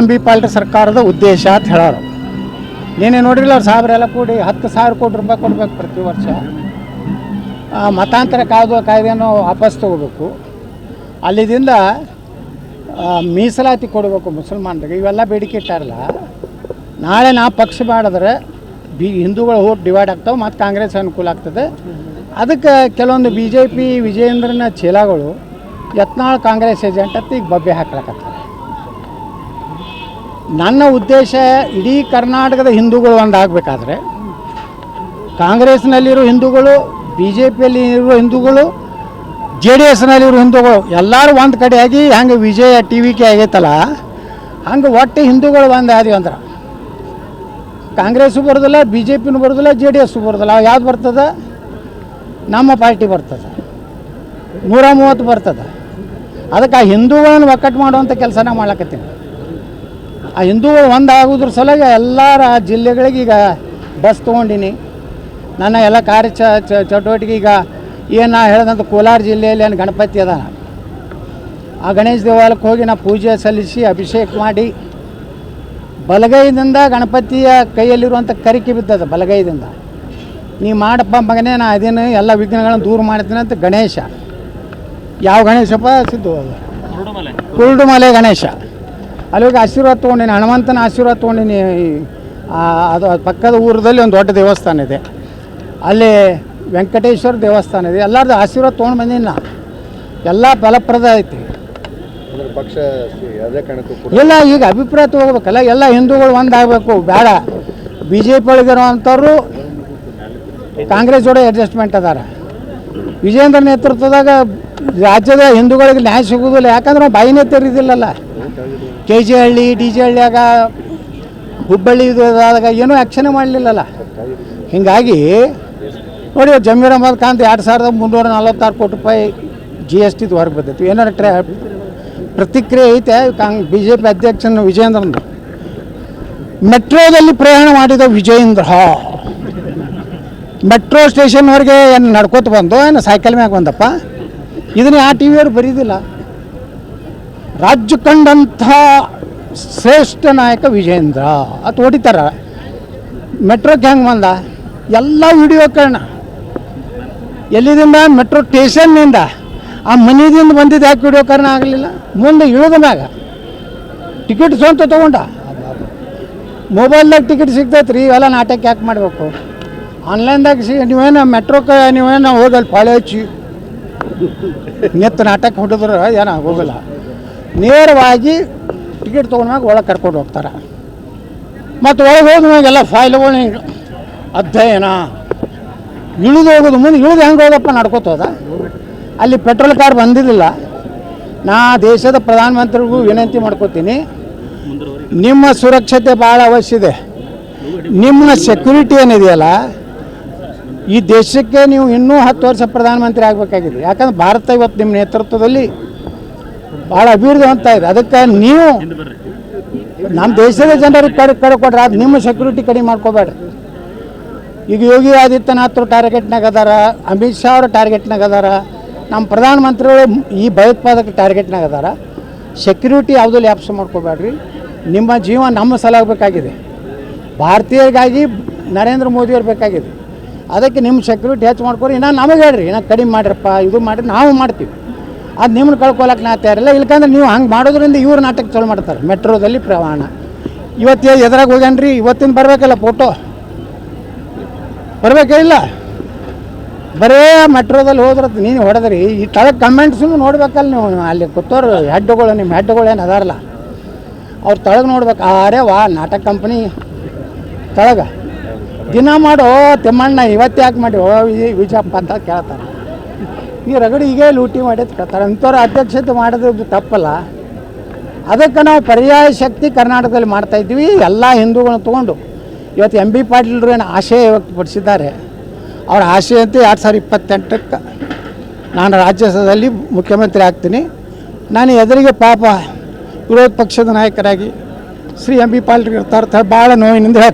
M B Patil ಸರ್ಕಾರದ ಉದ್ದೇಶ ಅಂತ ಹೇಳೋರು. ನೀನೇ ನೋಡಿರಲ್ಲ ಅವ್ರು ಸಾಹೇಬರೆಲ್ಲ ಕೂಡಿ 10,000 ಕೋಟಿ ರೂಪಾಯಿ ಕೊಡ್ಬೇಕು ಪ್ರತಿ ವರ್ಷ. ಮತಾಂತರ ಕಾಯ್ದೆಯನ್ನು ವಾಪಸ್ ತಗೋಬೇಕು. ಅಲ್ಲಿದಿಂದ ಮೀಸಲಾತಿ ಕೊಡಬೇಕು ಮುಸಲ್ಮಾನರಿಗೆ. ಇವೆಲ್ಲ ಬೇಡಿಕೆ ಇಟ್ಟಾರಲ್ಲ. ನಾಳೆ ನಾ ಪಕ್ಷ ಮಾಡಿದ್ರೆ ಹಿಂದೂಗಳು ಓಟ್ ಡಿವೈಡ್ ಆಗ್ತಾವೆ ಮತ್ತು ಕಾಂಗ್ರೆಸ್ ಅನುಕೂಲ ಆಗ್ತದೆ. ಅದಕ್ಕೆ ಕೆಲವೊಂದು BJP ವಿಜಯೇಂದ್ರನ ಚೀಲಗಳು ಯತ್ನಾಳ್ ಕಾಂಗ್ರೆಸ್ ಏಜೆಂಟ್ ಅಂತ ಈಗ ಬಬ್ಬೆ ಹಾಕ್ಲಕತ್ತಾರೆ. ನನ್ನ ಉದ್ದೇಶ ಇಡೀ ಕರ್ನಾಟಕದ ಹಿಂದೂಗಳು ಒಂದಾಗಬೇಕಾದ್ರೆ ಕಾಂಗ್ರೆಸ್ನಲ್ಲಿರೋ ಹಿಂದೂಗಳು, BJPಯಲ್ಲಿ ಇರೋ ಹಿಂದೂಗಳು, JDSನಲ್ಲಿರೋ ಹಿಂದೂಗಳು ಎಲ್ಲರೂ ಒಂದು ಕಡೆಯಾಗಿ ಹಂಗೆ ವಿಜಯ TVK ಆಗೈತಲ್ಲ, ಹಂಗೆ ಒಟ್ಟು ಹಿಂದೂಗಳು ಒಂದು ಆದಿ ಅಂದ್ರೆ ಕಾಂಗ್ರೆಸ್ಸು ಬರೋದಿಲ್ಲ, BJPನೂ ಬರೋದಿಲ್ಲ, JDSಸು ಬರೋದಿಲ್ಲ. ಯಾವ್ದು ಬರ್ತದೆ? ನಮ್ಮ ಪಾರ್ಟಿ ಬರ್ತದೆ. 130 ಬರ್ತದೆ. ಅದಕ್ಕೆ ಆ ಹಿಂದೂಗಳನ್ನು ಒಕ್ಕಟ್ಟು ಮಾಡುವಂಥ ಕೆಲಸನ ಮಾಡ್ಲಕತ್ತೀನಿ. ಆ ಹಿಂದೂಗಳು ಒಂದು ಆಗೋದ್ರ ಸಲುವಾಗಿ ಎಲ್ಲರ ಜಿಲ್ಲೆಗಳಿಗೆ ಈಗ ಬಸ್ ತೊಗೊಂಡಿನಿ. ನನ್ನ ಎಲ್ಲ ಕಾರ್ಯ ಚಟುವಟಿಕೆ ಈಗ ಏನು ನಾ ಹೇಳಿದಂಥ ಕೋಲಾರ ಜಿಲ್ಲೆಯಲ್ಲಿ ಏನು ಗಣಪತಿ ಅದ, ಆ ಗಣೇಶ ದೇವಾಲಯಕ್ಕೆ ಹೋಗಿ ನಾ ಪೂಜೆ ಸಲ್ಲಿಸಿ ಅಭಿಷೇಕ ಮಾಡಿ ಬಲಗೈದಿಂದ ಗಣಪತಿಯ ಕೈಯಲ್ಲಿರುವಂಥ ಕರಿಕೆ ಬಿದ್ದದ. ಬಲಗೈದಿಂದ ನೀ ಮಾಡಪ್ಪ ಮಗನೇ, ನಾ ಅದೇನು ಎಲ್ಲ ವಿಘ್ನಗಳನ್ನು ದೂರ ಮಾಡ್ತೀನಿ ಅಂತ ಗಣೇಶ. ಯಾವ ಗಣೇಶಪ್ಪ? ಸಿದ್ದು ಕುರುಡುಮಲೆ ಗಣೇಶ. ಅಲ್ಲಿ ಹೋಗಿ ಆಶೀರ್ವಾದ ತೊಗೊಂಡಿನಿ, ಹನುಮಂತನ ಆಶೀರ್ವಾದ ತೊಗೊಂಡಿನಿ. ಅದು ಪಕ್ಕದ ಊರದಲ್ಲಿ ಒಂದು ದೊಡ್ಡ ದೇವಸ್ಥಾನ ಇದೆ, ಅಲ್ಲಿ ವೆಂಕಟೇಶ್ವರ ದೇವಸ್ಥಾನ ಇದೆ. ಎಲ್ಲರದ್ದು ಆಶೀರ್ವಾದ ತೊಗೊಂಡು ಬಂದೀನಿ ನಾ. ಎಲ್ಲ ಫಲಪ್ರದ ಐತಿ. ಇಲ್ಲ, ಈಗ ಅಭಿಪ್ರಾಯ ತೊಗೋಬೇಕಲ್ಲ. ಎಲ್ಲ ಹಿಂದೂಗಳು ಒಂದಾಗಬೇಕು. ಬೇಡ BJP ಒಳಗಿರುವಂಥವ್ರು ಕಾಂಗ್ರೆಸ್ ಜೋಡಿ ಅಡ್ಜಸ್ಟ್ಮೆಂಟ್ ಅದಾರ. ವಿಜಯೇಂದ್ರ ನೇತೃತ್ವದಾಗ ರಾಜ್ಯದ ಹಿಂದೂಗಳಿಗೆ ನ್ಯಾಯ ಸಿಗೋದಿಲ್ಲ. ಯಾಕಂದ್ರೆ ನಾವು ಬಾಯಿನೇ ತೆರೀದಿಲ್ಲಲ್ಲ. KG ಹಳ್ಳಿ, DG ಹಳ್ಳಿಯಾಗ, ಹುಬ್ಬಳ್ಳಿ ಇದಾಗ ಏನೂ ಆ್ಯಕ್ಷನೇ ಮಾಡಲಿಲ್ಲಲ್ಲ. ಹೀಗಾಗಿ ನೋಡಿ, ಜಮೀರ್ ಅಹಮದ್ ಖಾನ್ 2,346 ಕೋಟಿ ರೂಪಾಯಿ GST ಹೊರಗೆ ಬಂದೈತಿ. ಏನಾರ ಪ್ರತಿಕ್ರಿಯೆ ಐತೆ BJP ಅಧ್ಯಕ್ಷನ ವಿಜಯೇಂದ್ರನದು? ಮೆಟ್ರೋದಲ್ಲಿ ಪ್ರಯಾಣ ಮಾಡಿದ ವಿಜಯೇಂದ್ರ ಮೆಟ್ರೋ ಸ್ಟೇಷನ್ವರೆಗೆ ಏನು ನಡ್ಕೋತ ಬಂದು ಏನು ಸೈಕಲ್ ಮ್ಯಾಗ ಬಂದಪ್ಪ? ಇದನ್ನ ಆ TVಯವ್ರು ಬರೀದಿಲ್ಲ. ರಾಜ್ಯ ಕಂಡಂಥ ಶ್ರೇಷ್ಠ ನಾಯಕ ವಿಜಯೇಂದ್ರ ಅದು ಹೊಡಿತಾರ. ಮೆಟ್ರೋಕ್ಕೆ ಹೆಂಗೆ ಬಂದ? ಎಲ್ಲ ವಿಡಿಯೋ ಕಾರಣ ಎಲ್ಲಿದಿಂದ? ಮೆಟ್ರೋ ಸ್ಟೇಷನ್ನಿಂದ. ಆ ಮನೆಯಿಂದ ಬಂದಿದ್ದು ಯಾಕೆ ವಿಡಿಯೋ ಕಾರಣ ಆಗಲಿಲ್ಲ? ಮುಂದೆ ಇಳಿದ ಮ್ಯಾಗ ಟಿಕೆಟ್ ಸ್ವಂತ ತೊಗೊಂಡ. ಮೊಬೈಲ್ದಾಗ ಟಿಕೆಟ್ ಸಿಗ್ತೈತೆ ರೀ. ಇವೆಲ್ಲ ನಾಟಕ ಯಾಕೆ ಮಾಡಬೇಕು? ಆನ್ಲೈನ್ದಾಗ ನೀವೇನು ಮೆಟ್ರೋಕ್ಕೆ ನೀವೇನು ಹೋಗಲ್ಲ, ಪಾಳೆ ಹಚ್ಚಿ ನೆತ್ತು ನಾಟಕ ಹೊಡೆದ್ರೆ ಏನೋ ಹೋಗಲ್ಲ. ನೇರವಾಗಿ ಟಿಕೆಟ್ ತೊಗೊಂಡಾಗ ಒಳಗೆ ಕರ್ಕೊಂಡು ಹೋಗ್ತಾರೆ. ಮತ್ತು ಒಳಗೆ ಹೋದ್ಮ್ಯಾಗೆಲ್ಲ ಫೈಲ್ಗಳು ಅಧ್ಯಯನ. ಇಳಿದು ಹೋಗೋದು, ಮುಂದೆ ಇಳಿದು ಹೆಂಗೆ ಹೋಗಪ್ಪ? ನಡ್ಕೋತೋದ. ಅಲ್ಲಿ ಪೆಟ್ರೋಲ್ ಕಾರ್ ಬಂದಿರಲಿಲ್ಲ. ನಾ ದೇಶದ ಪ್ರಧಾನಮಂತ್ರಿಗೂ ವಿನಂತಿ ಮಾಡ್ಕೋತೀನಿ, ನಿಮ್ಮ ಸುರಕ್ಷತೆ ಭಾಳ ಅವಶ್ಯ ಇದೆ. ನಿಮ್ಮ ಸೆಕ್ಯೂರಿಟಿ ಏನಿದೆಯಲ್ಲ, ಈ ದೇಶಕ್ಕೆ ನೀವು ಇನ್ನೂ 10 ವರ್ಷ ಪ್ರಧಾನಮಂತ್ರಿ ಆಗಬೇಕಾಗಿದೆ. ಯಾಕಂದ್ರೆ ಭಾರತ ಇವತ್ತು ನಿಮ್ಮ ನೇತೃತ್ವದಲ್ಲಿ ಭಾಳ ಅಭಿವೃದ್ಧಿ ಹೊಂದ್ತಾ ಇದೆ. ಅದಕ್ಕೆ ನೀವು ನಮ್ಮ ದೇಶದ ಜನರಿಗೆ ಕಡೆ ಕೊಡ್ರೆ ಅದು ನಿಮ್ಮ ಸೆಕ್ಯೂರಿಟಿ ಕಡಿಮೆ ಮಾಡ್ಕೋಬೇಡ್ರಿ. ಈಗ ಯೋಗಿ ಆದಿತ್ಯನಾಥ್ರು ಟಾರ್ಗೆಟ್ನಾಗ ಅದಾರ, ಅಮಿತ್ ಶಾ ಅವರು ಟಾರ್ಗೆಟ್ನಾಗ ಅದಾರ, ನಮ್ಮ ಪ್ರಧಾನಮಂತ್ರಿಗಳು ಈ ಭಯೋತ್ಪಾದಕ ಟಾರ್ಗೆಟ್ನಾಗ ಅದಾರ. ಸೆಕ್ಯೂರಿಟಿ ಯಾವುದೂ ಲ್ಯಾಪ್ಸ್ ಮಾಡ್ಕೋಬೇಡ್ರಿ. ನಿಮ್ಮ ಜೀವ ನಮ್ಮ ಸಲಾಗಬೇಕಾಗಿದೆ. ಭಾರತೀಯರಿಗಾಗಿ ನರೇಂದ್ರ ಮೋದಿಯವ್ರು ಬೇಕಾಗಿದೆ. ಅದಕ್ಕೆ ನಿಮ್ಮ ಸೆಕ್ಯೂರಿಟಿ ಹೆಚ್ಚು ಮಾಡ್ಕೊರಿ. ಇನ್ನು ನಮಗೆ ಹೇಳ್ರಿ, ಇನ್ನು ಕಡಿಮೆ ಮಾಡಿರಪ್ಪ, ಇದು ಮಾಡಿರಿ, ನಾವು ಮಾಡ್ತೀವಿ. ಅದು ನಿಮ್ಮನ್ನು ಕಳ್ಕೊಳಕ್ಕೆ ನಾ ತಯಾರಿಲ್ಲ. ಇಲ್ಕಂದ್ರೆ ನೀವು ಹಂಗೆ ಮಾಡೋದ್ರಿಂದ ಇವ್ರು ನಾಟಕ ಚಲೋ ಮಾಡ್ತಾರೆ. ಮೆಟ್ರೋದಲ್ಲಿ ಪ್ರಯಾಣ ಇವತ್ತು ಎದ್ರಾಗ ಹೋಗ್ಯಾನ್ರಿ, ಇವತ್ತಿನ ಬರಬೇಕಲ್ಲ ಫೋಟೋ, ಬರಬೇಕಿಲ್ಲ? ಬರೇ ಮೆಟ್ರೋದಲ್ಲಿ ಹೋದ್ರೆ ನೀನು ಹೊಡೆದ್ರಿ. ಈ ತಳಗೆ ಕಮೆಂಟ್ಸನ್ನು ನೋಡ್ಬೇಕಲ್ಲ ನೀವು. ಅಲ್ಲಿ ಕೂತೋರು ಹೆಡ್ಗಳು, ನಿಮ್ಮ ಹೆಡ್ಗಳು ಏನು ಅದಾರಲ್ಲ, ಅವ್ರು ತಳಗೆ ನೋಡ್ಬೇಕು. ಅರೆ ವಾ, ನಾಟಕ ಕಂಪ್ನಿ ತಳಗೆ ದಿನ ಮಾಡೋ ತಿಮ್ಮಣ್ಣ ಇವತ್ತು ಯಾಕೆ ಮಾಡಿ ವಿಜಯಪ್ಪ ಅಂತ ಕೇಳ್ತಾರೆ. ಈ ರಗಡಿ ಹೀಗೆ ಲೂಟಿ ಮಾಡಿ ಕೇಳ್ತಾರೆ. ಅಂಥವ್ರು ಅಧ್ಯಕ್ಷತೆ ಮಾಡೋದು ತಪ್ಪಲ್ಲ. ಅದಕ್ಕೆ ನಾವು ಪರ್ಯಾಯ ಶಕ್ತಿ ಕರ್ನಾಟಕದಲ್ಲಿ ಮಾಡ್ತಾಯಿದ್ವಿ. ಎಲ್ಲ ಹಿಂದೂಗಳನ್ನ ತೊಗೊಂಡು ಇವತ್ತು MB ಪಾಟೀಲ್ರು ಏನು ಆಶಯ ವ್ಯಕ್ತಪಡಿಸಿದ್ದಾರೆ. ಅವ್ರ ಆಶಯ ಅಂತ 2028ಕ್ಕೆ ನಾನು ರಾಜ್ಯಸಭೆಯಲ್ಲಿ ಮುಖ್ಯಮಂತ್ರಿ ಆಗ್ತೀನಿ. ನಾನು ಎದುರಿಗೆ ಪಾಪ ವಿರೋಧ ಪಕ್ಷದ ನಾಯಕರಾಗಿ ಶ್ರೀ MB ಪಾಟೀಲ್ ಇರ್ತಾರೆ ಭಾಳ ನೋವಿನಿಂದ ಹೇಳ್ತೀನಿ.